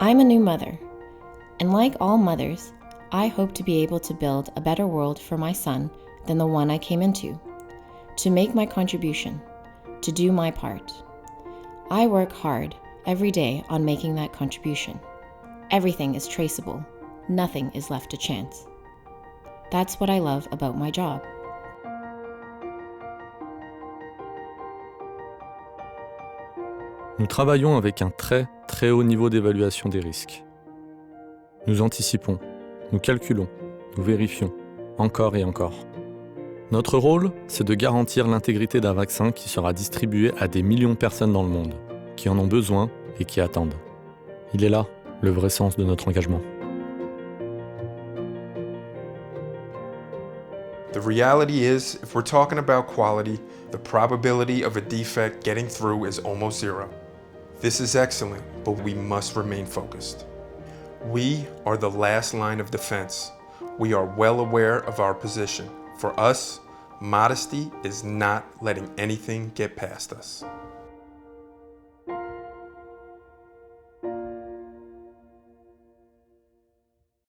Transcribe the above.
I'm a new mother, and like all mothers, I hope to be able to build a better world for my son than the one I came into, to make my contribution, to do my part. I work hard every day on making that contribution. Everything is traceable. Nothing is left to chance. That's what I love about my job. Nous travaillons avec un très très haut niveau d'évaluation des risques. Nous anticipons, nous calculons, nous vérifions, encore et encore. Notre rôle, c'est de garantir l'intégrité d'un vaccin qui sera distribué à des millions de personnes dans le monde, qui en ont besoin et qui attendent. Il est là, le vrai sens de notre engagement. The reality is, if we're talking about quality, the probability of a defect getting through is almost zero. This is excellent, but we must remain focused. We are the last line of defense. We are well aware of our position. For us, modesty is not letting anything get past us.